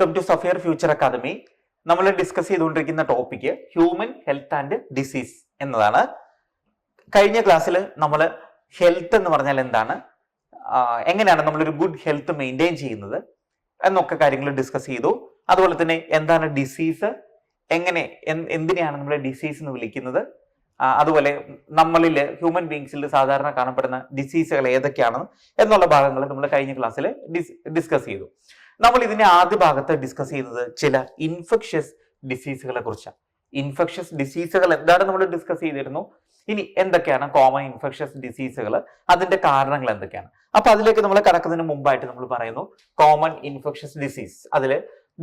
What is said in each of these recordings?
Welcome to sapphire future academy. നമ്മൾ discuss ചെയ്തുകൊണ്ടിരിക്കുന്ന topic human health and disease എന്നതാണ്. കഴിഞ്ഞ ക്ലാസ്സിൽ നമ്മൾ ഹെൽത്ത് എന്ന് പറഞ്ഞാൽ എന്താണ്, എങ്ങനെയാണ് നമ്മളൊരു ഗുഡ് ഹെൽത്ത് മെയിൻറ്റെയിൻ ചെയ്യുന്നത് എന്നൊക്കെ കാര്യങ്ങൾ ഡിസ്കസ് ചെയ്തു. അതുപോലെ തന്നെ എന്താണ് ഡിസീസ്, എങ്ങനെ എന്തിനെയാണ് നമ്മൾ ഡിസീസ് എന്ന് വിളിക്കുന്നത്, അതുപോലെ നമ്മളിൽ ഹ്യൂമൻ ബീങ്സിൽ സാധാരണ കാണപ്പെടുന്ന ഡിസീസുകൾ ഏതൊക്കെയാണ് എന്നുള്ള ഭാഗങ്ങൾ നമ്മൾ കഴിഞ്ഞ ക്ലാസ്സിൽ ഡിസ്കസ് ചെയ്തു. നമ്മൾ ഇതിന്റെ ആദ്യ ഭാഗത്ത് ഡിസ്കസ് ചെയ്യുന്നത് ചില ഇൻഫെക്ഷ്യസ് ഡിസീസുകളെ കുറിച്ചാണ്. ഇൻഫെക്ഷ്യസ് ഡിസീസുകൾ എന്താണ് നമ്മൾ ഡിസ്കസ് ചെയ്തിരുന്നു. ഇനി എന്തൊക്കെയാണ് കോമൺ ഇൻഫെക്ഷ്യസ് ഡിസീസുകൾ, അതിന്റെ കാരണങ്ങൾ എന്തൊക്കെയാണ്. അപ്പൊ അതിലേക്ക് നമ്മൾ കടക്കുന്നതിന് മുമ്പായിട്ട് നമ്മൾ പറയുന്നു കോമൺ ഇൻഫെക്ഷ്യസ് ഡിസീസ്. അതിൽ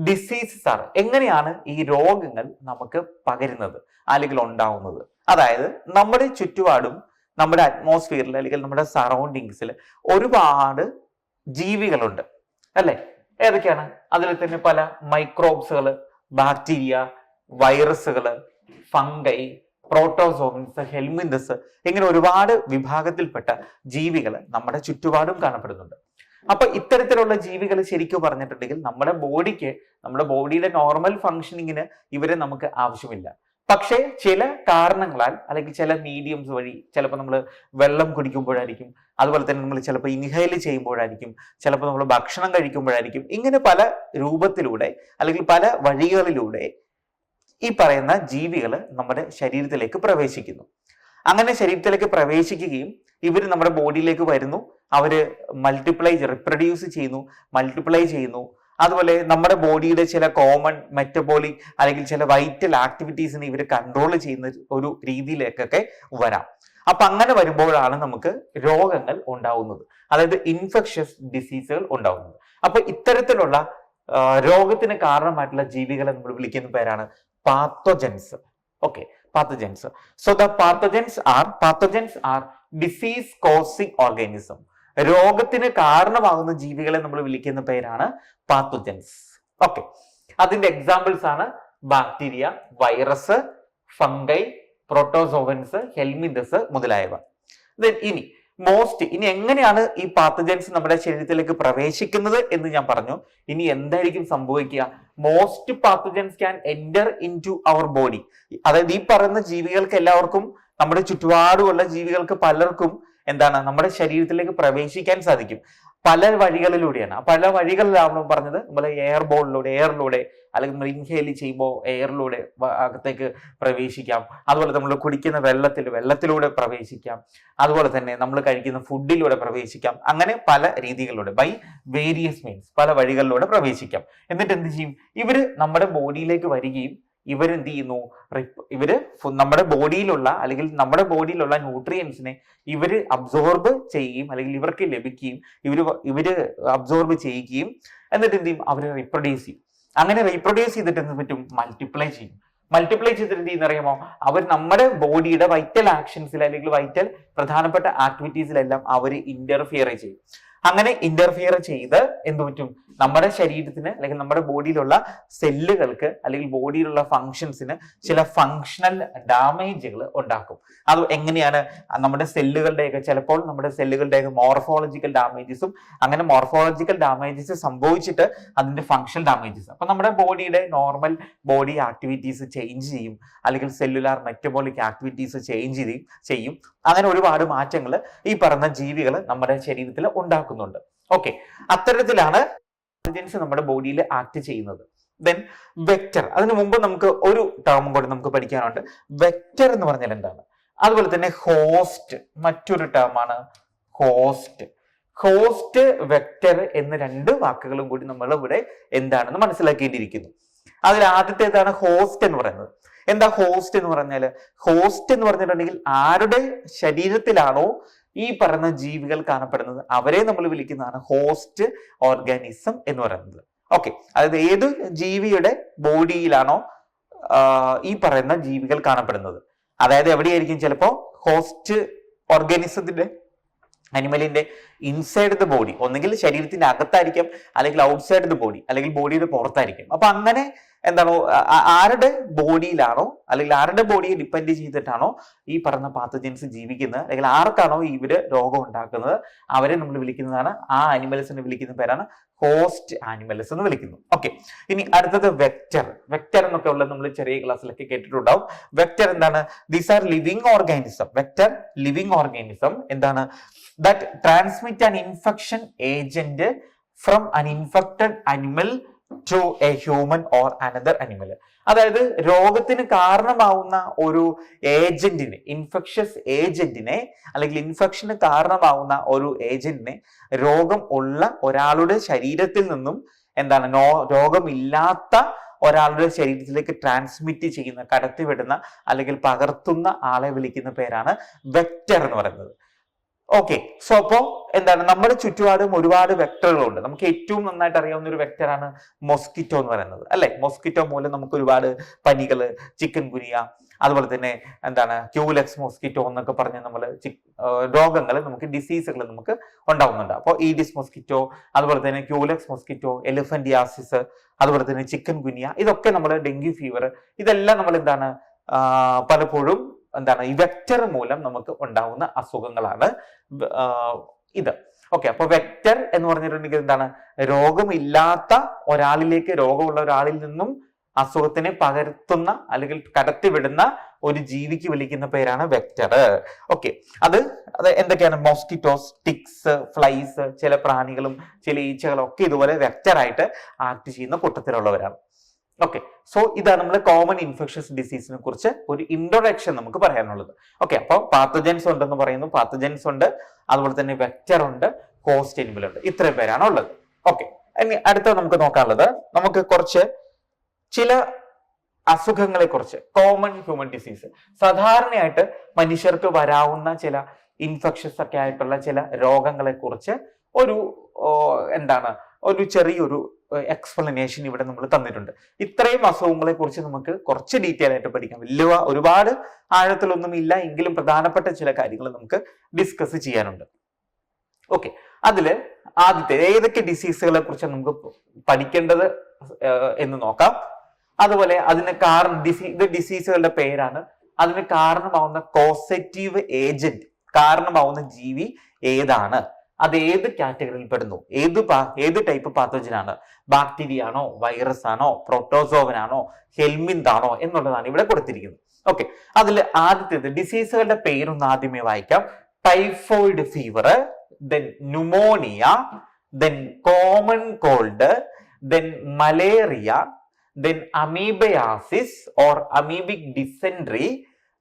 ഡിസീസസ് ആണ് എങ്ങനെയാണ് ഈ രോഗങ്ങൾ നമുക്ക് പകരുന്നത് അല്ലെങ്കിൽ ഉണ്ടാവുന്നത്. അതായത് നമ്മുടെ ചുറ്റുപാടും നമ്മുടെ അറ്റ്മോസ്ഫിയറിൽ അല്ലെങ്കിൽ നമ്മുടെ സറൗണ്ടിങ്സിൽ ഒരുപാട് ജീവികളുണ്ട് അല്ലെ. ഏതൊക്കെയാണ്? അതിൽ തന്നെ പല മൈക്രോബ്സുകൾ, ബാക്ടീരിയ, വൈറസുകള്, ഫംഗൈ, പ്രോട്ടോസോവൻസ്, ഹെൽമിന്തസ്, ഇങ്ങനെ ഒരുപാട് വിഭാഗത്തിൽപ്പെട്ട ജീവികൾ നമ്മുടെ ചുറ്റുപാടും കാണപ്പെടുന്നുണ്ട്. അപ്പൊ ഇത്തരത്തിലുള്ള ജീവികൾ ശരിക്കും പറഞ്ഞിട്ടുണ്ടെങ്കിൽ നമ്മുടെ ബോഡിയുടെ നോർമൽ ഫങ്ഷനിങ്ങിന് ഇവരെ നമുക്ക് ആവശ്യമില്ല. പക്ഷേ ചില കാരണങ്ങളാൽ അല്ലെങ്കിൽ ചില മീഡിയംസ് വഴി, ചിലപ്പോൾ നമ്മൾ വെള്ളം കുടിക്കുമ്പോഴായിരിക്കും, അതുപോലെ തന്നെ നമ്മൾ ചിലപ്പോൾ ഇൻഹൈൽ ചെയ്യുമ്പോഴായിരിക്കും, ചിലപ്പോൾ നമ്മൾ ഭക്ഷണം കഴിക്കുമ്പോഴായിരിക്കും, ഇങ്ങനെ പല രൂപത്തിലൂടെ അല്ലെങ്കിൽ പല വഴികളിലൂടെ ഈ പറയുന്ന ജീവികൾ നമ്മുടെ ശരീരത്തിലേക്ക് പ്രവേശിക്കുന്നു. അങ്ങനെ ശരീരത്തിലേക്ക് പ്രവേശിക്കുകയും ഇവർ നമ്മുടെ ബോഡിയിലേക്ക് വരുന്നു, അവര് റിപ്രൊഡ്യൂസ് ചെയ്യുന്നു, മൾട്ടിപ്ലൈ ചെയ്യുന്നു. അതുപോലെ നമ്മുടെ ബോഡിയുടെ ചില കോമൺ മെറ്റബോളിക് അല്ലെങ്കിൽ ചില വൈറ്റൽ ആക്ടിവിറ്റീസിനെ ഇവർ കൺട്രോൾ ചെയ്യുന്ന ഒരു രീതിയിലേക്കൊക്കെ വരാം. അപ്പൊ അങ്ങനെ വരുമ്പോഴാണ് നമുക്ക് രോഗങ്ങൾ ഉണ്ടാവുന്നത്, അതായത് ഇൻഫെക്ഷ്യസ് ഡിസീസുകൾ ഉണ്ടാവുന്നത്. അപ്പൊ ഇത്തരത്തിലുള്ള രോഗത്തിന് കാരണമായിട്ടുള്ള ജീവികളെ നമ്മൾ വിളിക്കുന്ന പേരാണ് pathogens. Okay, pathogens. So the pathogens are disease causing organism. രോഗത്തിന് കാരണമാകുന്ന ജീവികളെ നമ്മൾ വിളിക്കുന്ന പേരാണ് പാത്തോജൻസ്. ഓക്കെ, അതിന്റെ എക്സാമ്പിൾസ് ആണ് bacteria, virus, fungi, protozoans, helminths മുതലായവ. ഇനി എങ്ങനെയാണ് ഈ പാത്തോജൻസ് നമ്മുടെ ശരീരത്തിലേക്ക് പ്രവേശിക്കുന്നത് എന്ന് ഞാൻ പറഞ്ഞു. ഇനി എന്തായിരിക്കും സംഭവിക്കുക? Most pathogens can enter into our body. അതായത് ഈ പറയുന്ന ജീവികൾക്ക് എല്ലാവർക്കും, നമ്മുടെ ചുറ്റുപാടുമുള്ള ജീവികൾക്ക് പലർക്കും നമ്മുടെ ശരീരത്തിലേക്ക് പ്രവേശിക്കാൻ സാധിക്കും. പല വഴികളിലൂടെയാണ്. പല വഴികളിലാണ് പറഞ്ഞത്. നമ്മൾ എയറിലൂടെ അല്ലെങ്കിൽ നമ്മൾ ഇൻഹേൽ ചെയ്യുമ്പോൾ എയറിലൂടെ അകത്തേക്ക് പ്രവേശിക്കാം. അതുപോലെ നമ്മൾ കുടിക്കുന്ന വെള്ളത്തിലൂടെ പ്രവേശിക്കാം. അതുപോലെ തന്നെ നമ്മൾ കഴിക്കുന്ന ഫുഡിലൂടെ പ്രവേശിക്കാം. അങ്ങനെ പല രീതികളിലൂടെ, ബൈ വേരിയസ് മീൻസ്, പല വഴികളിലൂടെ പ്രവേശിക്കാം. എന്നിട്ട് എന്ത് ചെയ്യും? ഇവര് നമ്മുടെ ബോഡിയിലേക്ക് വരികയും ഇവരെന്ത് ചെയ്യുന്നു? നമ്മുടെ ബോഡിയിലുള്ള ന്യൂട്രിയൻസിനെ ഇവര് അബ്സോർബ് ചെയ്യുകയും അല്ലെങ്കിൽ ഇവർക്ക് ലഭിക്കുകയും ഇവര് അബ്സോർബ് ചെയ്യുകയും എന്നിട്ട് എന്ത് ചെയ്യും? അവര് റീപ്രൊഡ്യൂസ് ചെയ്യും. അങ്ങനെ റീപ്രൊഡ്യൂസ് ചെയ്തിട്ട് എന്ത് പറ്റും? മൾട്ടിപ്ലൈ ചെയ്യും. മൾട്ടിപ്ലൈ ചെയ്തിട്ട് എന്ത് ചെയ്യുന്നറിയാമോ? അവർ നമ്മുടെ ബോഡിയുടെ വൈറ്റൽ ആക്ഷൻസിൽ അല്ലെങ്കിൽ വൈറ്റൽ പ്രധാനപ്പെട്ട ആക്ടിവിറ്റീസിലെല്ലാം അവർ ഇന്റർഫിയർ ചെയ്യും. അങ്ങനെ ഇന്റർഫിയർ ചെയ്ത് എന്ത് പറ്റും? നമ്മുടെ ശരീരത്തിന് അല്ലെങ്കിൽ നമ്മുടെ ബോഡിയിലുള്ള സെല്ലുകൾക്ക് അല്ലെങ്കിൽ ബോഡിയിലുള്ള ഫങ്ഷൻസിന് ചില ഫങ്ഷണൽ ഡാമേജുകൾ ഉണ്ടാക്കും. അത് എങ്ങനെയാണ്? ചിലപ്പോൾ നമ്മുടെ സെല്ലുകളുടെയൊക്കെ മോർഫോളജിക്കൽ ഡാമേജസും, അങ്ങനെ മോർഫോളജിക്കൽ ഡാമേജസ് സംഭവിച്ചിട്ട് അതിന്റെ ഫങ്ഷണൽ ഡാമേജസ്, അപ്പൊ നമ്മുടെ ബോഡിയുടെ നോർമൽ ബോഡി ആക്ടിവിറ്റീസ് ചേഞ്ച് ചെയ്യും, അല്ലെങ്കിൽ സെല്ലുലാർ മെറ്റബോളിക് ആക്ടിവിറ്റീസ് ചേഞ്ച് ചെയ്യും. അങ്ങനെ ഒരുപാട് മാറ്റങ്ങൾ ഈ പറഞ്ഞ ജീവികൾ നമ്മുടെ ശരീരത്തിൽ ഉണ്ടാക്കുന്നുണ്ട്. ഓക്കെ, അത്തരത്തിലാണ് പാത്തോജൻസ് നമ്മുടെ ബോഡിയിൽ ആക്ട് ചെയ്യുന്നത്. Then vector. അതിനു മുമ്പ് നമുക്ക് ഒരു ടേമും കൂടി നമുക്ക് പഠിക്കാനുണ്ട്. വെക്ടർ എന്ന് പറഞ്ഞാൽ എന്താണ്? അതുപോലെ തന്നെ ഹോസ്റ്റ്, മറ്റൊരു ടേമാണ് ഹോസ്റ്റ്, വെക്ടർ എന്ന രണ്ട് വാക്കുകളും കൂടി നമ്മൾ ഇവിടെ എന്താണെന്ന് മനസ്സിലാക്കേണ്ടിയിരിക്കുന്നു. അതിൽ ആദ്യത്തേതാണ് ഹോസ്റ്റ് എന്ന് പറയുന്നത്. എന്താ ഹോസ്റ്റ് എന്ന് പറഞ്ഞാല്? ഹോസ്റ്റ് എന്ന് പറഞ്ഞിട്ടുണ്ടെങ്കിൽ ആരുടെ ശരീരത്തിലാണോ ഈ പറയുന്ന ജീവികൾ കാണപ്പെടുന്നത് അവരെ നമ്മൾ വിളിക്കുന്നതാണ് ഹോസ്റ്റ് ഓർഗാനിസം എന്ന് പറയുന്നത്. ഓക്കെ, അതായത് ഏത് ജീവിയുടെ ബോഡിയിലാണോ ഈ പറയുന്ന ജീവികൾ കാണപ്പെടുന്നത്, അതായത് എവിടെയായിരിക്കും? ചിലപ്പോ ഹോസ്റ്റ് ഓർഗാനിസത്തിന്റെ, അനിമലിന്റെ ഇൻസൈഡ് ദ ബോഡി, ഒന്നെങ്കിൽ ശരീരത്തിന്റെ അകത്തായിരിക്കാം, അല്ലെങ്കിൽ ഔട്ട്സൈഡ് ദ ബോഡി, അല്ലെങ്കിൽ ബോഡിയുടെ പുറത്തായിരിക്കും. അപ്പൊ അങ്ങനെ എന്താണോ ആരുടെ ബോഡിയിലാണോ അല്ലെങ്കിൽ ആരുടെ ബോഡിയെ ഡിപ്പെൻഡ് ചെയ്തിട്ടാണോ ഈ പറഞ്ഞ പാത്തജൻസ് ജീവിക്കുന്നത്, അല്ലെങ്കിൽ ആർക്കാണോ ഇവര് രോഗം ഉണ്ടാക്കുന്നത്, അവരെ നമ്മൾ വിളിക്കുന്നതാണ്, ആ ആനിമൽസിനെ വിളിക്കുന്ന പേരാണ് ഹോസ്റ്റ് ആനിമൽസ് എന്ന് വിളിക്കുന്നു. ഓക്കെ, ഇനി അടുത്തത് വെക്ടർ. വെക്ടർ എന്നൊക്കെ ഉള്ളത് നമ്മൾ ചെറിയ ക്ലാസ്സിലൊക്കെ കേട്ടിട്ടുണ്ടാവും. വെക്ടർ എന്താണ്? These are living organism. Vector living organism എന്താണ്? That transmit an infection agent from an infected animal to a human or another animal. അതായത് രോഗത്തിന് കാരണമാവുന്ന ഒരു ഏജന്റിനെ, ഇൻഫെക്ഷസ് ഏജന്റിനെ അല്ലെങ്കിൽ ഇൻഫെക്ഷന് കാരണമാവുന്ന ഒരു ഏജന്റിനെ രോഗം ഉള്ള ഒരാളുടെ ശരീരത്തിൽ നിന്നും എന്താണ് രോഗമില്ലാത്ത ഒരാളുടെ ശരീരത്തിലേക്ക് ട്രാൻസ്മിറ്റ് ചെയ്യുന്ന, കടത്തിവിടുന്ന അല്ലെങ്കിൽ പകർത്തുന്ന ആളെ വിളിക്കുന്ന പേരാണ് വെക്ടർ എന്ന് പറയുന്നത്. ഓക്കെ, സോ അപ്പോ എന്താണ്, നമ്മുടെ ചുറ്റുപാടും ഒരുപാട് വെക്ടറുകളുണ്ട്. നമുക്ക് ഏറ്റവും നന്നായിട്ട് അറിയാവുന്ന ഒരു വെക്ടറാണ് മൊസ്കിറ്റോ എന്ന് പറയുന്നത്, അല്ലെ? മൊസ്കിറ്റോ മൂലം നമുക്ക് ഒരുപാട് പനികള്, ചിക്കൻ ഗുനിയ, അതുപോലെ തന്നെ എന്താണ് ക്യൂലെക്സ് മൊസ്കിറ്റോ എന്നൊക്കെ പറഞ്ഞ് നമ്മൾ രോഗങ്ങൾ, നമുക്ക് ഡിസീസുകൾ നമുക്ക് ഉണ്ടാവുന്നുണ്ട്. അപ്പോൾ ഈഡിസ് മൊസ്കിറ്റോ, അതുപോലെ തന്നെ ക്യൂലെക്സ് മൊസ്കിറ്റോ, എലിഫന്റിയാസിസ്, അതുപോലെ തന്നെ ചിക്കൻ ഗുനിയ, ഇതൊക്കെ നമ്മൾ ഡെങ്കി ഫീവർ, ഇതെല്ലാം നമ്മൾ എന്താണ് പലപ്പോഴും എന്താണ് ഈ വെക്ടർ മൂലം നമുക്ക് ഉണ്ടാവുന്ന അസുഖങ്ങളാണ് ഇത്. ഓക്കെ, അപ്പൊ വെക്ടർ എന്ന് പറഞ്ഞിട്ടുണ്ടെങ്കിൽ എന്താണ്? രോഗമില്ലാത്ത ഒരാളിലേക്ക്, രോഗമുള്ള ഒരാളിൽ നിന്നും അസുഖത്തിനെ പകർത്തുന്ന അല്ലെങ്കിൽ കടത്തിവിടുന്ന ഒരു ജീവിക്ക് വിളിക്കുന്ന പേരാണ് വെക്ടർ. ഓക്കെ, അത് എന്തൊക്കെയാണ്? മോസ്കിറ്റോസ്, ടിക്സ്, ഫ്ലൈസ്, ചില പ്രാണികളും ചില ഈച്ചകളും ഒക്കെ ഇതുപോലെ വെക്ടറായിട്ട് ആക്ട് ചെയ്യുന്ന കൂട്ടത്തിലുള്ളവരാണ്. ഓക്കെ, സോ ഇതാണ് നമ്മൾ കോമൺ ഇൻഫെക്ഷസ് ഡിസീസിനെ കുറിച്ച് ഒരു ഇൻട്രൊഡക്ഷൻ നമുക്ക് പറയാനുള്ളത്. ഓക്കെ, അപ്പൊ പാത്തജൻസ് ഉണ്ടെന്ന് പറയുന്നു, പാത്തജൻസ് ഉണ്ട്, അതുപോലെ തന്നെ വെക്ടർ ഉണ്ട്, ഹോസ്റ്റ് അനിമൽ ഉണ്ട്, ഇത്രയും പേരാണ് ഉള്ളത്. ഓക്കെ, ഇനി അടുത്ത നമുക്ക് നോക്കാനുള്ളത്, നമുക്ക് കുറച്ച് ചില അസുഖങ്ങളെ കുറിച്ച്, കോമൺ ഹ്യൂമൻ ഡിസീസ്, സാധാരണയായിട്ട് മനുഷ്യർക്ക് വരാവുന്ന ചില ഇൻഫെക്ഷസ് ഒക്കെ ആയിട്ടുള്ള ചില രോഗങ്ങളെ കുറിച്ച് ഒരു എന്താണ് ഒരു ചെറിയൊരു എക്സ്പ്ലനേഷൻ ഇവിടെ നമ്മൾ തന്നിട്ടുണ്ട്. ഇത്രയും അസുഖങ്ങളെ കുറിച്ച് നമുക്ക് കുറച്ച് ഡീറ്റെയിൽ ആയിട്ട് പഠിക്കാം. ഒരുപാട് ആഴത്തിലൊന്നും ഇല്ല, എങ്കിലും പ്രധാനപ്പെട്ട ചില കാര്യങ്ങൾ നമുക്ക് ഡിസ്കസ് ചെയ്യാനുണ്ട്. ഓക്കെ, അതില് ആദ്യത്തെ ഏതൊക്കെ ഡിസീസുകളെ കുറിച്ച് നമുക്ക് പഠിക്കേണ്ടത് എന്ന് നോക്കാം. അതുപോലെ അതിന് ഇത് ഡിസീസുകളുടെ പേരാണ്. അതിന് കാരണമാവുന്ന കോസറ്റീവ് ഏജന്റ്, കാരണമാവുന്ന ജീവി ഏതാണ്, അത് ഏത് കാറ്റഗറിയിൽ പെടുന്നു, ഏത് ടൈപ്പ് പാത്തോജൻ ആണ്, ബാക്ടീരിയ ആണോ, വൈറസ് ആണോ, പ്രോട്ടോസോവൻ ആണോ, ഹെൽമിന്ത് ആണോ എന്നുള്ളതാണ് ഇവിടെ കൊടുത്തിരിക്കുന്നത്. ഓക്കെ, അതിൽ ആദ്യത്തേത് ഡിസീസുകളുടെ പേരൊന്ന് ആദ്യമേ വായിക്കാം. Typhoid fever, then pneumonia, then common cold, then malaria, then amoebiasis or amoebic dysentery,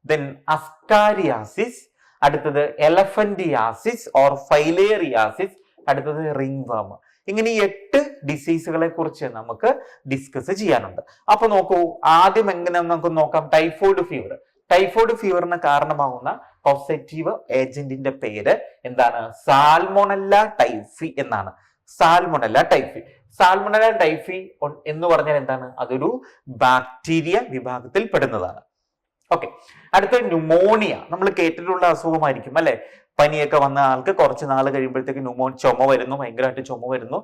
then ascariasis, അടുത്തത് എലഫന്റിയാസിസ് ഓർ ഫൈലേറിയാസിസ്, അടുത്തത് റിംഗ് വർം. ഇങ്ങനെ 8 ഡിസീസുകളെ കുറിച്ച് നമുക്ക് ഡിസ്കസ് ചെയ്യാനുണ്ട്. അപ്പൊ നോക്കൂ, ആദ്യം എങ്ങനെ നമുക്ക് നോക്കാം. Typhoid fever. ടൈഫോയിഡ് ഫീവറിന് കാരണമാകുന്ന കോസറ്റീവ് ഏജന്റിന്റെ പേര് എന്താണ്? സാൽമോണല്ല ടൈഫി എന്നാണ്. Salmonella typhi. സാൽമോണല്ല ടൈഫി എന്ന് പറഞ്ഞാൽ എന്താണ്? അതൊരു ബാക്ടീരിയ വിഭാഗത്തിൽ പെടുന്നതാണ്. ഓക്കെ, അടുത്ത ന്യൂമോണിയ. നമ്മൾ കേട്ടിട്ടുള്ള അസുഖമായിരിക്കും അല്ലെ? പനിയൊക്കെ വന്ന ആൾക്ക് കുറച്ച് നാൾ കഴിയുമ്പോഴത്തേക്ക് ചുമ വരുന്നു, ഭയങ്കരമായിട്ട് ചുമ വരുന്നു.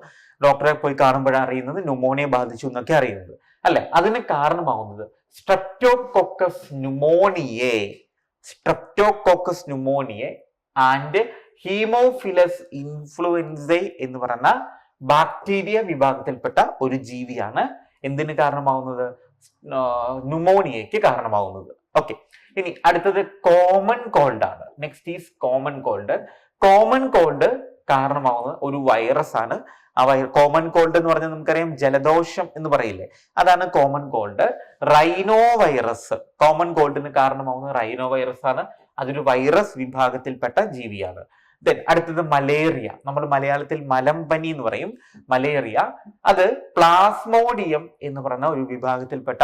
ഡോക്ടറെ പോയി കാണുമ്പോഴാണ് അറിയുന്നത് ന്യൂമോണിയ ബാധിച്ചു എന്നൊക്കെ അറിയുന്നത് അല്ലെ? അതിന് കാരണമാവുന്നത് സ്ട്രെപ്റ്റോകോക്കസ് ന്യൂമോണിയെ ആൻഡ് ഹീമോഫിലസ് ഇൻഫ്ലുവൻസൈ എന്ന് പറയുന്ന ബാക്ടീരിയ വിഭാഗത്തിൽപ്പെട്ട ഒരു ജീവിയാണ് എന്തിന് കാരണമാവുന്നത്? ന്യൂമോണിയയ്ക്ക് കാരണമാവുന്നത്. ഓക്കെ, ഇനി അടുത്തത് കോമൺ കോൾഡ് ആണ്. Next is common cold. Common cold കാരണമാവുന്നത് ഒരു വൈറസ് ആണ്. കോമൺ കോൾഡ് എന്ന് പറഞ്ഞാൽ നമുക്കറിയാം ജലദോഷം എന്ന് പറയില്ലേ, അതാണ് common cold. Rhinovirus, common കോൾഡിന് കാരണമാവുന്നത് റൈനോ വൈറസ് ആണ്. അതൊരു വൈറസ് വിഭാഗത്തിൽപ്പെട്ട ജീവിയാണ്. ദെൻ അടുത്തത് മലേറിയ. നമ്മൾ മലയാളത്തിൽ മലമ്പനി എന്ന് പറയും. മലേറിയ അത് പ്ലാസ്മോഡിയം എന്ന് പറയുന്ന ഒരു വിഭാഗത്തിൽപ്പെട്ട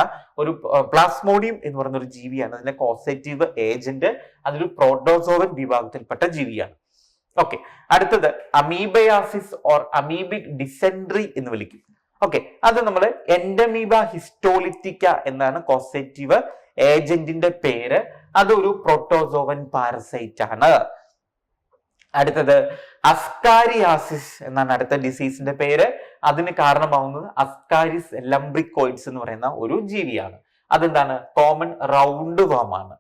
പ്ലാസ്മോഡിയം എന്ന് പറയുന്ന ഒരു ജീവിയാണ്. അതിന്റെ കോസറ്റീവ് ഏജന്റ് അതൊരു പ്രോട്ടോസോവൻ വിഭാഗത്തിൽപ്പെട്ട ജീവിയാണ്. ഓക്കെ, അടുത്തത് അമീബയാസിസ് ഓർ അമീബിക് ഡിസെൻട്രി എന്ന് വിളിക്കും. ഓക്കെ, അത് നമ്മൾ എൻഡമീബ ഹിസ്റ്റോളിറ്റിക്ക എന്നാണ് കോസറ്റീവ് ഏജന്റിന്റെ പേര്. അതൊരു പ്രോട്ടോസോവൻ പാരസൈറ്റ് ആണ്. അടുത്തത് അസ്കാരിയാസിസ് എന്നാണ് അടുത്ത ഡിസീസിന്റെ പേര്. അതിന് കാരണമാവുന്നത് അസ്കാരിസ് ലംബ്രിക്കോയിഡ്സ് എന്ന് പറയുന്ന ഒരു ജീവിയാണ്. അതെന്താണ്? കോമൺ റൗണ്ട് വേം ആണ്.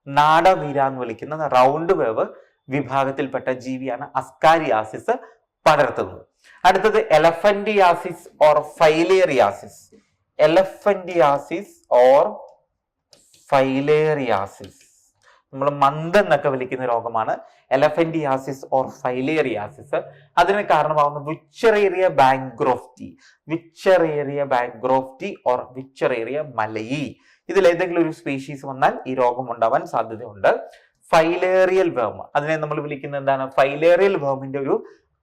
നാടവീര എന്ന് വിളിക്കുന്ന റൗണ്ട് വേവ് വിഭാഗത്തിൽപ്പെട്ട ജീവിയാണ് അസ്കാരിയാസിസ് പടർത്തുന്നത്. അടുത്തത് elephantiasis or filariasis. എലഫന്റിയാസിസ് or filariasis നമ്മൾ മന്ത് എന്നൊക്കെ വിളിക്കുന്ന രോഗമാണ് എലഫന്റിയാസിസ് ഓർ ഫൈലേറിയാസിസ്. അതിന് കാരണമാവുന്ന വിച്ചറേറിയ ബാങ്ക്രോഫ്റ്റി, വിച്ചറേറിയ ബാങ്ക്രോഫ്റ്റി ഓർ വിച്ചറേറിയ മലയി. ഇതിൽ ഏതെങ്കിലും ഒരു സ്പീഷീസ് വന്നാൽ ഈ രോഗം ഉണ്ടാവാൻ സാധ്യതയുണ്ട്. ഫൈലേറിയൽ വേം, അതിനെ നമ്മൾ വിളിക്കുന്നത് എന്താണ്? ഫൈലേറിയൽ വേമിന്റെ ഒരു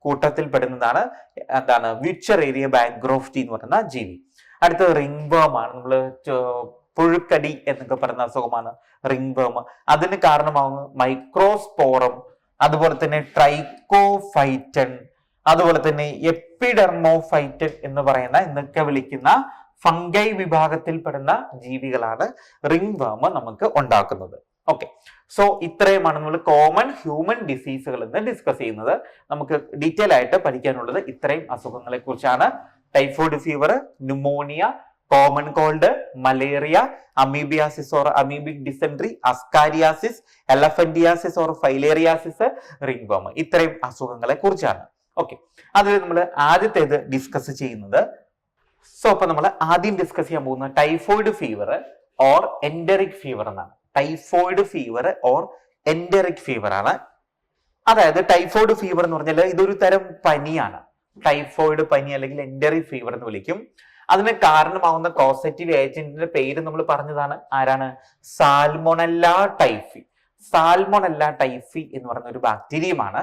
കൂട്ടത്തിൽ പെടുന്നതാണ് എന്താണ്? വിച്ചറേറിയ ബാങ്ക്രോഫ്റ്റി എന്ന് പറയുന്ന ജീവി. അടുത്തത് റിംഗ് വേം ആണ്. നമ്മൾ പുഴുക്കടി എന്നൊക്കെ പറയുന്ന അസുഖമാണ് റിംഗ് വേം. അതിന് കാരണമാവുന്നത് മൈക്രോസ്പോറം, അതുപോലെ തന്നെ ട്രൈക്കോഫൈറ്റൻ, അതുപോലെ തന്നെ എപ്പിഡെർമോഫൈറ്റൻ എന്ന് പറയുന്ന എന്നൊക്കെ വിളിക്കുന്ന ഫംഗൈ വിഭാഗത്തിൽപ്പെടുന്ന ജീവികളാണ് റിംഗ് വേം നമുക്ക് ഉണ്ടാക്കുന്നത്. ഓക്കെ, സോ ഇത്രയുമാണ് നമ്മൾ കോമൺ ഹ്യൂമൻ ഡിസീസുകൾ എന്ന് ഡിസ്കസ് ചെയ്യുന്നത്. നമുക്ക് ഡീറ്റെയിൽ ആയിട്ട് പഠിക്കാനുള്ളത് ഇത്രയും അസുഖങ്ങളെ കുറിച്ചാണ്. Typhoid fever, pneumonia, common cold, malaria, amoebiasis or amoebic dysentery, ascariasis, elephantiasis or filariasis, ringworm, ഇത്രയും അസുഖങ്ങളെ കുറിച്ചാണ്. ഓക്കെ, അതിൽ നമ്മൾ ആദ്യത്തേത് ഡിസ്കസ് ചെയ്യുന്നത്, സോ അപ്പൊ നമ്മൾ ആദ്യം ഡിസ്കസ് ചെയ്യാൻ പോകുന്ന typhoid fever or enteric fever എന്നാണ്. Typhoid fever or enteric fever ആണ്. അതായത് ടൈഫോയിഡ് ഫീവർ എന്ന് പറഞ്ഞാൽ ഇതൊരു തരം പനിയാണ്. ടൈഫോയിഡ് പനി അല്ലെങ്കിൽ എൻഡറിക് ഫീവർ എന്ന് വിളിക്കും. അതിന് കാരണമാവുന്ന കോസറ്റീവ് ഏജന്റിന്റെ പേര് നമ്മൾ പറഞ്ഞതാണ്. ആരാണ്? Salmonella typhi. സാൽമോണല്ല ടൈഫി എന്ന് പറയുന്ന ഒരു ബാക്ടീരിയമാണ്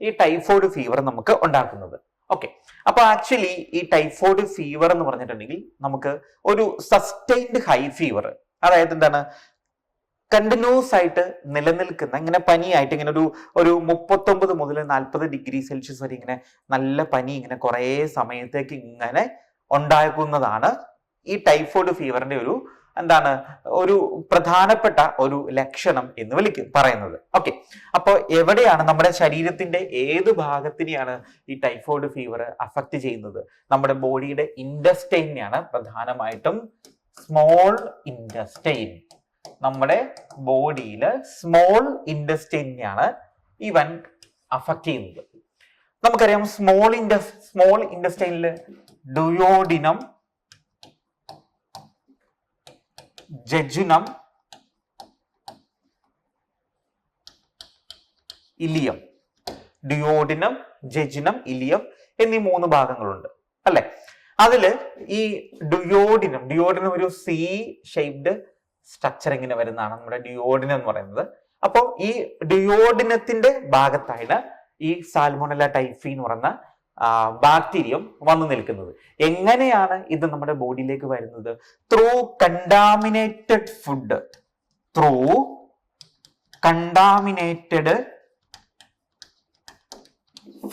ഈ ടൈഫോയിഡ് ഫീവർ നമുക്ക് ഉണ്ടാക്കുന്നത്. ഓക്കെ, അപ്പൊ ആക്ച്വലി ഈ ടൈഫോയിഡ് ഫീവർ എന്ന് പറഞ്ഞിട്ടുണ്ടെങ്കിൽ നമുക്ക് ഒരു സസ്റ്റൈൻഡ് ഹൈ ഫീവർ, അതായത് എന്താണ്, കണ്ടിന്യൂസ് ആയിട്ട് നിലനിൽക്കുന്ന ഇങ്ങനെ പനിയായിട്ട് ഇങ്ങനെ ഒരു 39 മുതൽ 40 ഡിഗ്രി സെൽഷ്യസ് വരെ ഇങ്ങനെ നല്ല പനി ഇങ്ങനെ കുറെ സമയത്തേക്ക് ഇങ്ങനെ ഉണ്ടാക്കുന്നതാണ് ഈ ടൈഫോയിഡ് ഫീവറിന്റെ ഒരു എന്താണ് ഒരു പ്രധാനപ്പെട്ട ഒരു ലക്ഷണം എന്ന് പറയുന്നത്. ഓക്കെ, അപ്പോൾ എവിടെയാണ് നമ്മുടെ ശരീരത്തിന്റെ ഏത് ഭാഗത്തിനെയാണ് ഈ ടൈഫോയിഡ് ഫീവർ അഫക്ട് ചെയ്യുന്നത്? നമ്മുടെ ബോഡിയുടെ ഇൻഡസ്റ്റൈനെയാണ് പ്രധാനമായിട്ടും. സ്മോൾ ഇൻഡസ്റ്റൈൻ, നമ്മുടെ ബോഡിയില് സ്മോൾ ഇൻഡസ്റ്റൈനെയാണ് ഇവൻ അഫക്ട് ചെയ്യുന്നത്. നമുക്കറിയാം സ്മോൾ ഇൻഡസ്റ്റൈനില് duodenum, jejunum, ileum. Duodenum, jejunum, ileum എന്നീ 3 ഭാഗങ്ങളുണ്ട് അല്ലെ. അതില് ഈ ഡുയോഡിനം ഒരു സി ഷേപ്ഡ് സ്ട്രക്ചർ ഇങ്ങനെ വരുന്നതാണ് നമ്മുടെ ഡുയോഡിനം എന്ന് പറയുന്നത്. അപ്പോൾ ഈ ഡുയോഡിനത്തിന്റെ ഭാഗത്താണ് ഈ സാൽമോണല്ല ടൈഫി എന്ന് പറയുന്ന ബാക്ടീരിയം വന്നു നിൽക്കുന്നത്. എങ്ങനെയാണ് ഇത് നമ്മുടെ ബോഡിയിലേക്ക് വരുന്നത്? Through contaminated food, through contaminated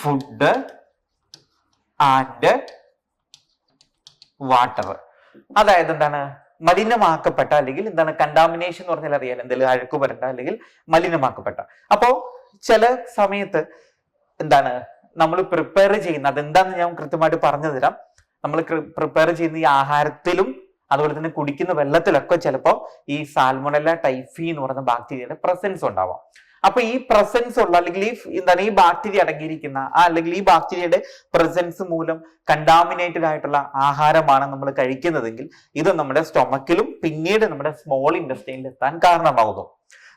food and water. അതായത് എന്താണ്, മലിനമാക്കപ്പെട്ട, അല്ലെങ്കിൽ എന്താണ് കണ്ടാമിനേഷൻ എന്ന് പറഞ്ഞാൽ അറിയാൻ എന്തെങ്കിലും അഴുക്ക് വരണ്ട അല്ലെങ്കിൽ മലിനമാക്കപ്പെട്ട. അപ്പോ ചില സമയത്ത് എന്താണ് നമ്മൾ പ്രിപ്പയർ ചെയ്യുന്ന, അതെന്താന്ന് ഞാൻ കൃത്യമായിട്ട് പറഞ്ഞു തരാം. നമ്മൾ പ്രിപ്പയർ ചെയ്യുന്ന ഈ ആഹാരത്തിലും അതുപോലെ തന്നെ കുടിക്കുന്ന വെള്ളത്തിലൊക്കെ ചിലപ്പോൾ ഈ സാൽമോണല്ല ടൈഫി എന്ന് പറയുന്ന ബാക്ടീരിയയുടെ പ്രസൻസ് ഉണ്ടാവാം. അപ്പൊ ഈ പ്രസൻസ് ഉള്ള അല്ലെങ്കിൽ ഈ ബാക്ടീരിയ അടങ്ങിയിരിക്കുന്ന അല്ലെങ്കിൽ ഈ ബാക്ടീരിയയുടെ പ്രസൻസ് മൂലം കണ്ടാമിനേറ്റഡ് ആയിട്ടുള്ള ആഹാരമാണ് നമ്മൾ കഴിക്കുന്നതെങ്കിൽ ഇത് നമ്മുടെ സ്റ്റൊമക്കിലും പിന്നീട് നമ്മുടെ സ്മോൾ ഇൻഡസ്റ്റൈനിൽ എത്താൻ കാരണമാകുന്നു.